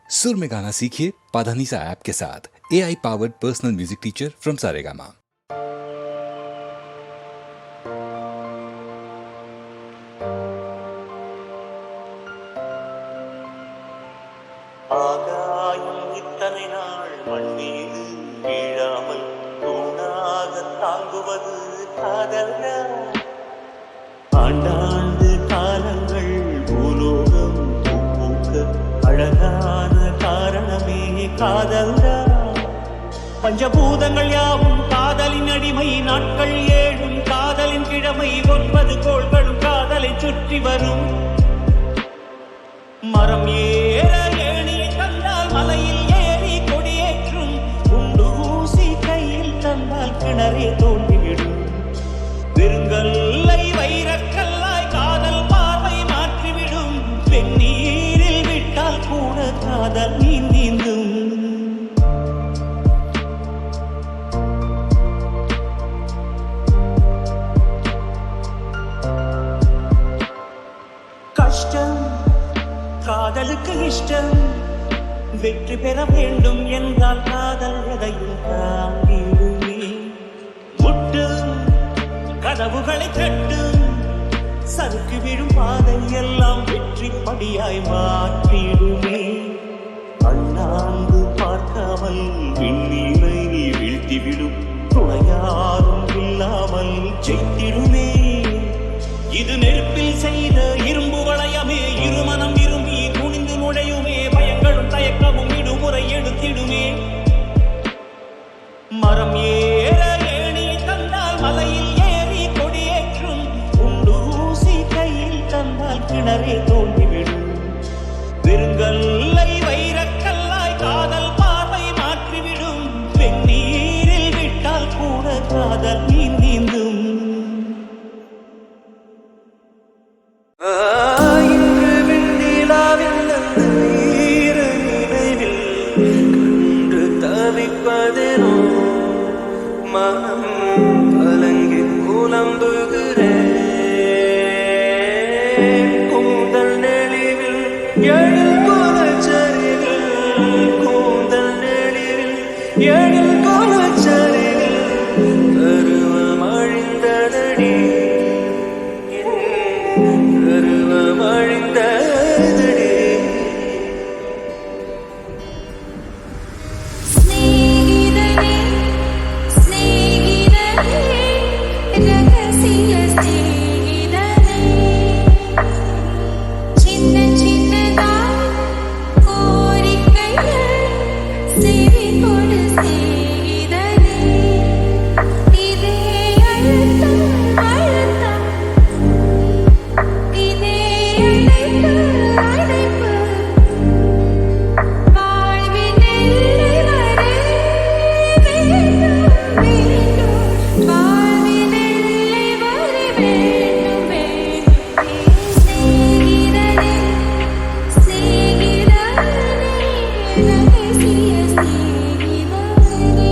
सुर में गाना सीखिए पाधानीसा ऐप के साथ। AI powered personal music teacher from Saregama. ஆகாயம் இத்தனை நாள் மண்ணீது வீழாமல் தூணாக தாங்குவது காதல்யா? ஆண்டாண்டு காலங்கள் பூலோகம் பூக்க அழகான காரணமே காதல்யா? பஞ்சபூதங்கள் யாவும் காதலின் அடிமை, நாட்கள் ஏழும் காதலின் கிழமை, 9 கோள்களும் காதலை சுற்றி வரும். மரம் ஏற ஏணியை தந்தால் மலையில் ஏறி கொடியேற்றும், குண்டு ஊசி கையில் தந்தால் கிணறே தோண்டிவிடும். வெறுங்கல்லை வைரக்கல்லாய் காதல் பார்வை மாற்றிவிடும், வெந்நீரில் விட்டால் கூட காதல் நீந்தும். கஷ்டம் காதலுக்கு இஷ்டம், வெற்றி பெற வேண்டும் என்றால் காதல் எதையும் தாங்கிடுமே. முட்டும் கதவுகளை தட்டும், சறுக்கு விழும் பாதை எல்லாம் வெற்றி படியாய் மாற்றிடுமே. அண்ணாந்து பார்க்காமல் விண்ணீரை வீழ்த்திவிடும், துணையாரும் இல்லாமல் ஜெயித்திடுமே. இது நெருப்பில் செய்த இரும்பு வளையமே, இருமனம் விரும்பி துணிந்து நுழையுமே, பயங்களும் தயக்கமும் விடுமுறை எடுத்திடுமே. மரம் ஏற ஏணியை தந்தால் மலையில் ஏறி கொடியேற்றும், குண்டு ஊசி கையில் தந்தால் கிணறே தோண்டிவிடும். வெறுங்கல்லை வைரக்கல்லாய் காதல் பார்வை மாற்றிவிடும், வெந்நீரில் விட்டால் கூட காதல் நீந்தும். இன்று விண்ணிலாவில் அந்த ஈர நினைவில் கண்டு தவிப்பதெனோ, மனம் கலங்கி புலம்புகிறேன். கூந்தல் நெளிவில் எழில் கோலச்சரிவில், கூந்தல் நெளிவில் எழில் கோலச்சரிவில் கருவம் அழிந்ததடி, கருவம் அழிந்ததடி. ஸ்நேகிதனே ஸ்நேகிதனே ரகசிய ஸ்நேகிதனே, சின்ன சின்னதாய் கோரிக்கைகள் செவி கொடு ஸ்நேகிதனே. இதே அழுத்தம் அழுத்தம், இதே அழைப்பு அழைப்பு, வாழ்வின் எல்லை வரை வேண்டும் வேண்டும், வாழ்வின் எல்லை வரை வேண்டும் வேண்டும். ஸ்நேகிதனே ஸ்நேகிதனே ரகசிய ஸ்நேகிதனே.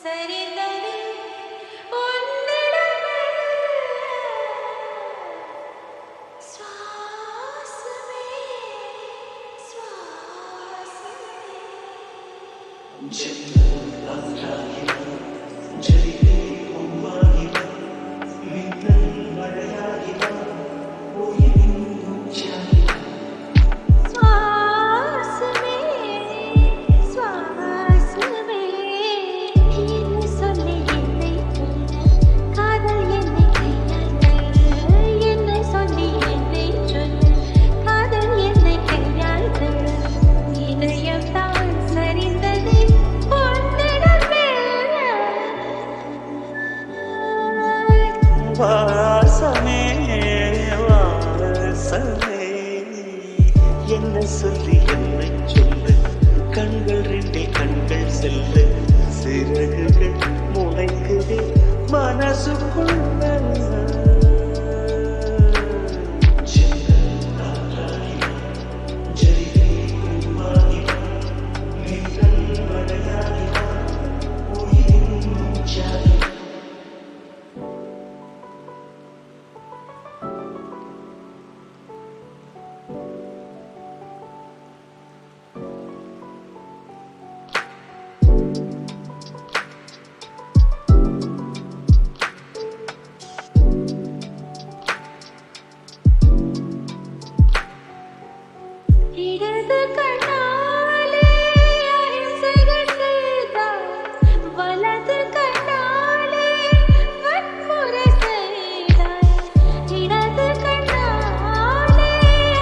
சரிந்தது உன்னிடமே சுவாசமே சுவாசமே சுவாசமே சுவாசமே என்ன சொல்லி என்னை சொல்ல காதல் என்னை கையாள் என்ன சொல்லி என்னை சொல்ல காதல் என்னை கையாள் இதயம் தான் சரிந்தது உன்னிடமே வாசமே வாசமே என்ன சொல்லி என்னை சொல்லு கண்கள் ரெண்டில் கண்கள் செல்ல சிறகுகள் முளைக்குதே மனசுக்குள்ள இடது கண்ணாலே அகிம்சைகள் செய்தாய் வலது கண்ணாலே வன்முறை செய்தாய் இடது கண்ணாலே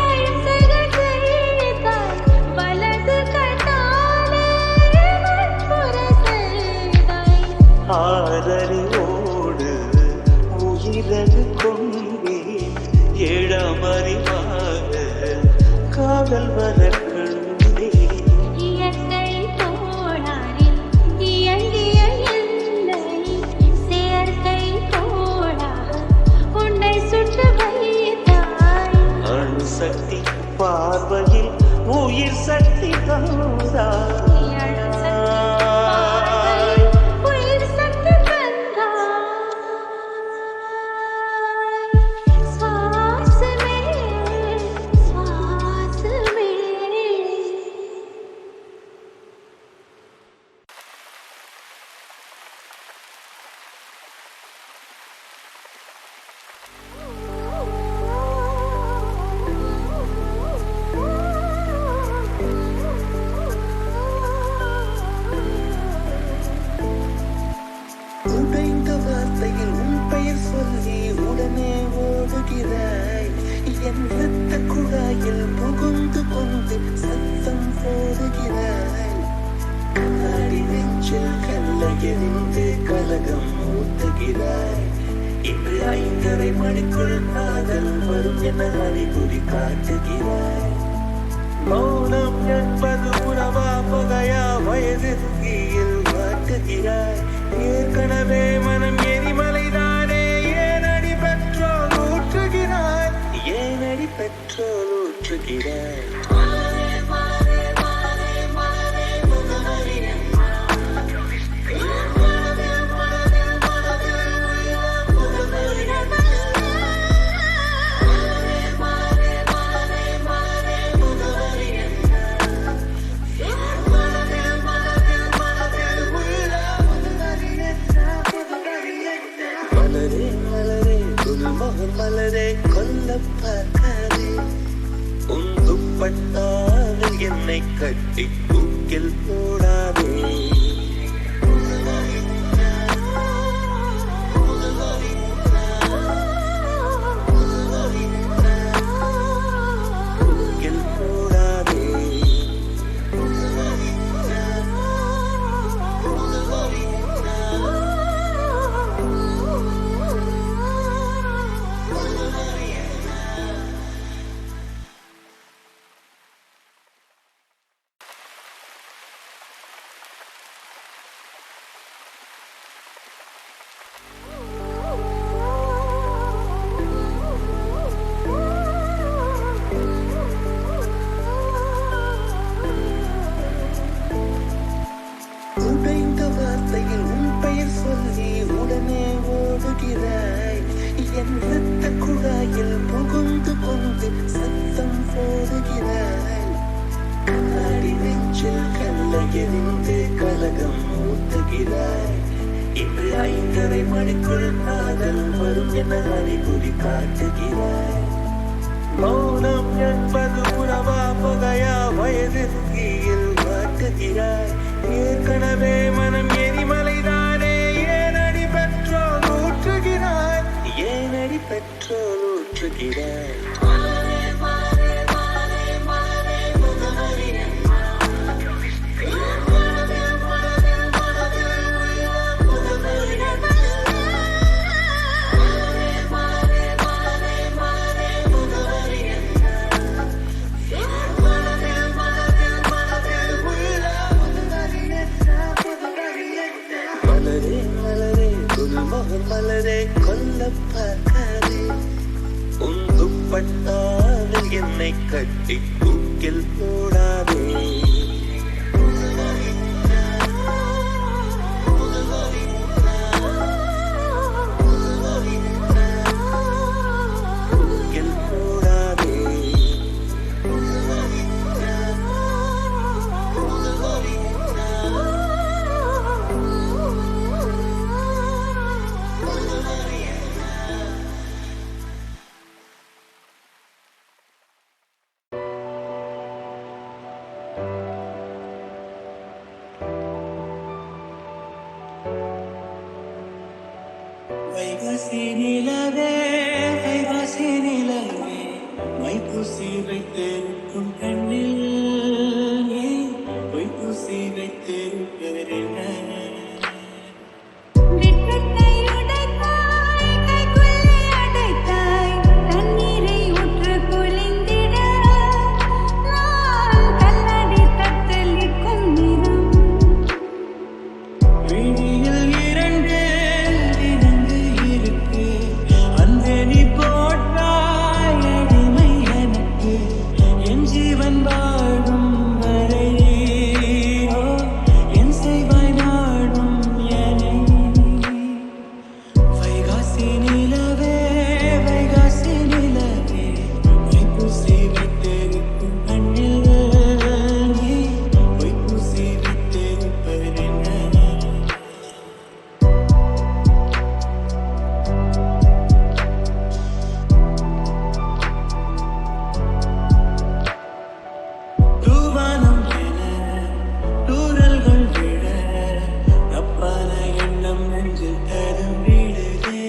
அகிம்சைகள் செய்தாய் வலது கண்ணாலே வன்முறை செய்தாய் ஆதரிவோடு உயிரது கொண்டே ஏழாமறிவாக காதல் வளர்க்கணுமே இயற்கை கோளாறில் இயங்கிய என்னை செயற்கை கோளாக உன்னை சுட்டு வைத்தாய் அணுசக்தி பார்வையில் உயிர் சக்தி தந்தாய் உயிர் சக்தி தந்தாய் சுவாசமே சுவாசமே உடைந்த வார்த்தையில் உன் பெயர் சொல்லி உடனே ஓடுகிறாய் என் ரத்த குழாயில் புகுந்து கொண்டு சத்தம் போடுகிறாய் கண்ணாடி நெஞ்சில் கல்ல எரிந்து கலகம் ஊட்டுகிறாய் இன்று 5:30 மணிக்குள் காதல் வரும் என அறிகுறி காட்டுகிறாய் மௌனம் என்பது உணவா புகையா வயது தீயில் மாட்டுகிறாய் ஏற்கனவே மனம் எரிமலைதானே ஏனடி பெட்ரோல் ஊற்றுகிறாய் ஏனடி பெட்ரோல் ஊற்றுகிறாய் மலரே மலரே குல்மகன் மலரே கொல்ல பார்க்காதே உன் துப்பட்டாவில் என்னை கட்டி தூக்கில் போடாதே தூக்கில் போடாதே நெஞ்சில் புகுந்து கொண்டு சத்தம் போடுகிறாய். கண்ணாடி நெஞ்சில் கல்ல எரிந்து கலகம் ஊட்டுகிறாய். இன்று 5:30 மணிக்குள் காதல் வரும் என அறிகுறி காட்டுகிறாய். மௌனம் என்பது உறவா புகையா வயதில் கீழ் காட்டுகிறாய். ஏற்கனவே மனம் எரிமலைதானே, ஏனடி பெட்ரோல் ஊற்றுகிறாய், ஏனடி பெட்ரோல் ஊற்றுகிறாய். மலரே மலரே குல்மோகன் மலரே கொல்ல பார்க்காதே. உன் துப்பட்டாவில் என்னை கட்டி தூக்கில் போடாதே. தூக்கில் போடாதே. வைகாசி நிலவே வைகாசி நிலவே மைப்பூசி வைத்திருக்கும் கண்ணில் நீ பொய்ப்பூசி வைத்திருப்பதென்ன? வெட்கத்தை உடைத்தாய், கைக்குள்ளே அடைத்தாய், தண்ணீரை ஊற்று குளிந்திட நான் கல்லடி தத்தளிக்கும் நிறம். விழியில் இரண்டு இருக்கு, அந்த நீ போட்டாய் அடிமை எனக்கு. என் ஜீவன் வாழும் வரை என் செய்வாய் நாடும் எனை. வைகாசி நிலவே வைகாசி நிலவே மைப்பூசி வைத்திருக்கும் கண்ணில் நீ பொய்ப்பூசி வைத்திருப்பதென்ன? தூவானம் என தூறல்கள் விழ தப்பான எண்ணம் நெஞ்சில் தரும்பிடுதே.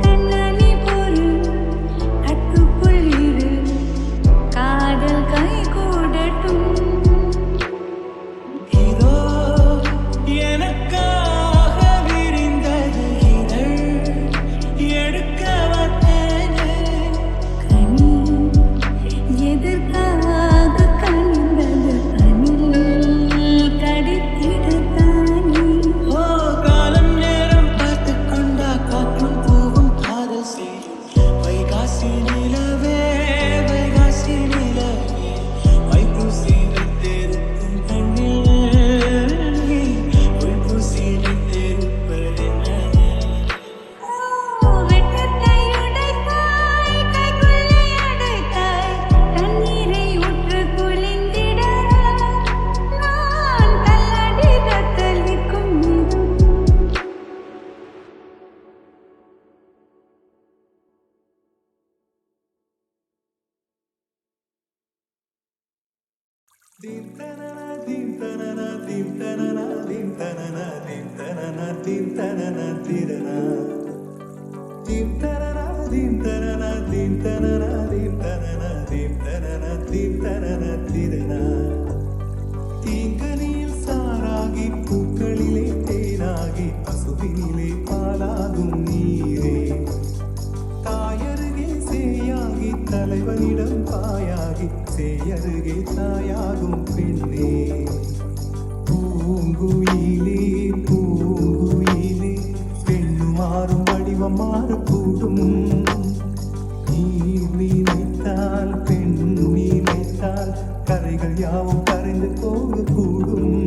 கண்ணாடி போரு கட்டுக்குள் இரு, காதல் கை கூடட்டும். இதோ எனக்காக விரிந்தது இதழ், எடுக்க வந்தேனே. கனி எதற்காக கனிந்தது அணில் கடித்திடத்தானே. ஓ காலம் நேரம் பார்த்து கொண்டா காற்றும் பூவும் காதல் செய்யும். வைகாசி நிலவே வைகாசி நிலவே மைப்பூசி வைத்திருக்கும் கண்ணில் நீ பொய்ப்பூசி வைத்திருப்பதென்ன? வெட்கத்தை உடைத்தாய், கைக்குள்ளே அடைத்தாய், தண்ணீரை ஊற்று குளிந்திட நான் கல்லடி தத்தளிக்கும் நிறம். தீங்கனியில் சாராகி பூக்களிலே தேனாகி பசுவினிலே பாலாகும் நீரே. தாயருகே சேயாகி தலைவனிடம் பாயாகி சேயருகே தாயாகும் பெண்ணே. பூங்குயிலே பூங்குயிலே பெண்ணு மாறும் வடிவம் மாறக்கூடும். நீர் நினைத்தால் பெண் நினைத்தால் கரைகள் யாவும் கரைந்து போகக்கூடும்.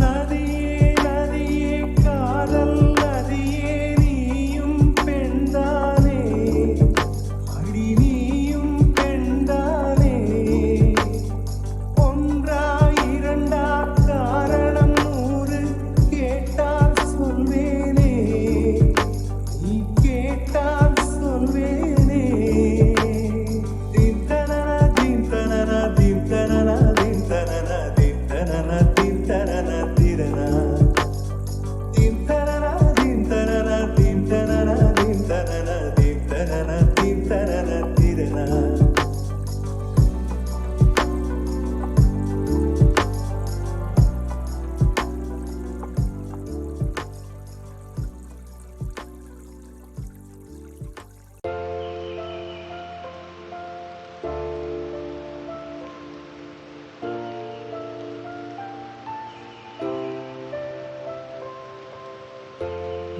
நதியே நதியே காதல் நதியே நீயும் பெண்தானே.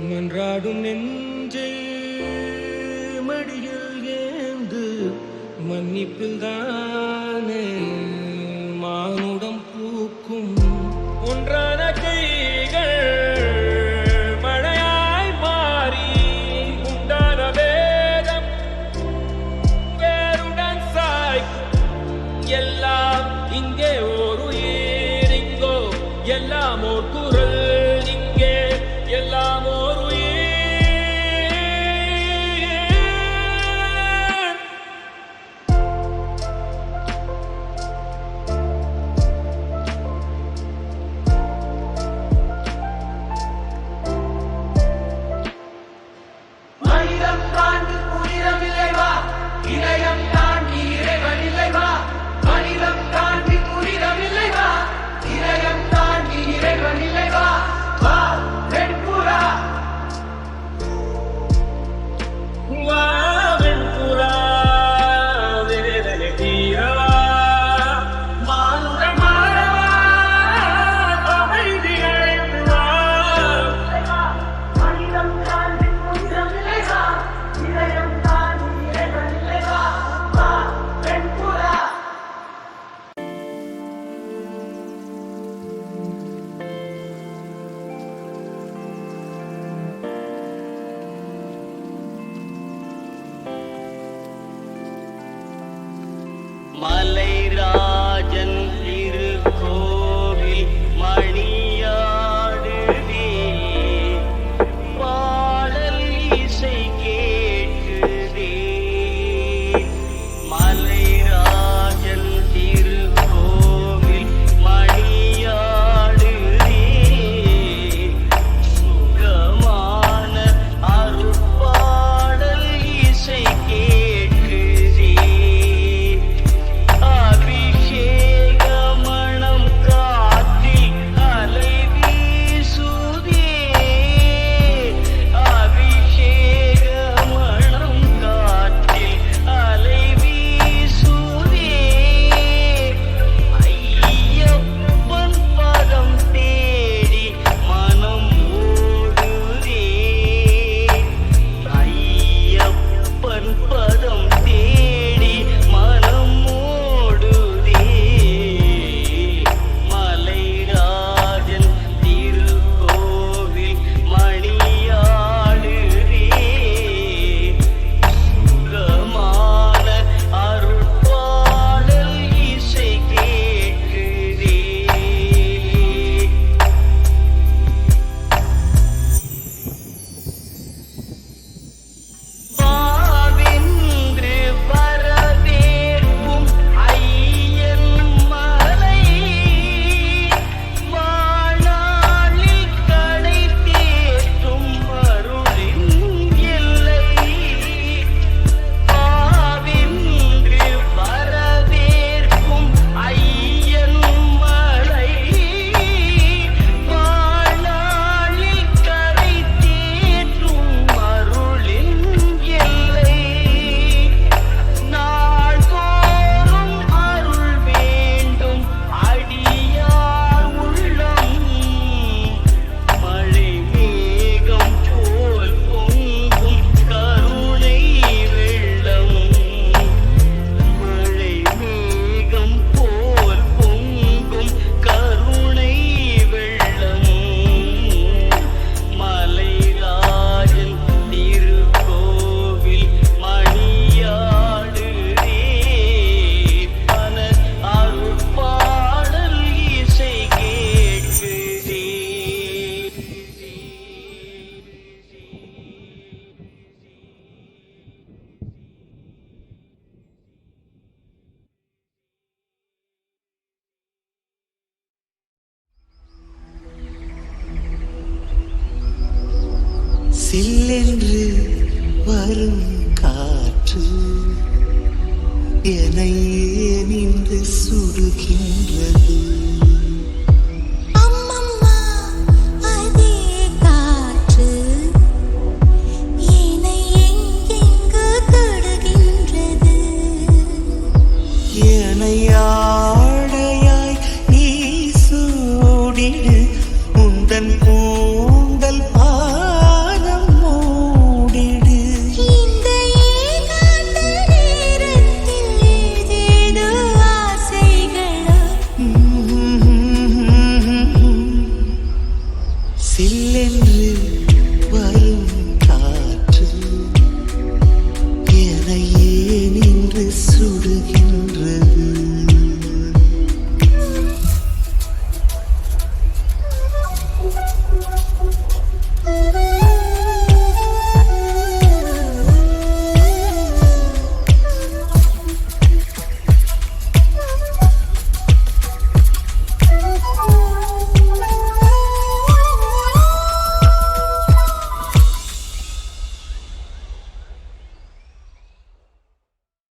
மன்றாடும் நெஞ்சை மடியில் ஏந்து மன்னிப்பில் தானே மானுடம் பூக்கும் ஒன்றான கைகள் மழையாய் மாறி உண்டான வேதம் வேருடன் சாய்க்கும் எல்லாம் இங்கே ஒரு உயிர் இங்கோ எல்லாம் ஓர் குரல் இங்கே எல்லாம் ஒரு உயிர் மனிதம் தாண்டி புனிதம் இல்லை வா இதயம் தாண்டி இறைவன் இல்லை வா மனிதம் தாண்டி புனிதம் இல்லை வா இதயம் தாண்டி இறைவன் இல்லை வா வா வெண்புறா வா வெண்புறா வேதனை தீரவா மானுட மாறவா அமைதி அழைத்து வா மனிதம் தாண்டி புனிதம் இல்லை வா இதயம் தாண்டி இறைவன் இல்லை வா வா வெண்புறா மலைராஜன் திருக்கோவில் மணியாடுதே பாடல் இசை கேட்குதே மலைராஜன் திருக்கோவில் மணியாடுதே சுகமான அருட்பாடல் இசை கேட்குதே அபிஷேக மணம் காற்றில் அலை வீசுதே அபிஷேக மணம் காற்றில் அலை வீசுதே ஐயப்பன் பதம் தேடி மனம் ஓடுதே ஐயப்பன் பதம் தேடி மனம் ஓடுதே மலைராஜன் திருக்கோவில் மணியாடுதே சுகமான அருட்பாடல் இசை கேட்குதே வாவென்று வரவேற்கும் ஐயன் மலை வாணாளில் கடை தேற்றும் அருளின் எல்லை வாவென்று வரவேற்கும் ஐயன் மலை வாணாளில் கடை தேற்றும் அருளின் எல்லை நாள்தோறும் அருள் வேண்டும் அடியார் உள்ளம் மழை மேகம் போல் பொங்கும் கருணை வெள்ளம் மழை மேகம் போல் பொங்கும் கருணை வெள்ளம் மலைராஜன் திருக்கோவில் மணியாடுதே பல அருட்பாடல் இசை கேட்குதே சில்லென்று வரும் காற்று என்னை நின்று சுடுகின்றது அம்மம்மா அதே காற்று என்னை எங்கெங்கு தொடுகின்றது என்னை ஆடையாய் நீ சூடிடு உந்தன் கூந்தல் பாய் சில்லென்று வரும்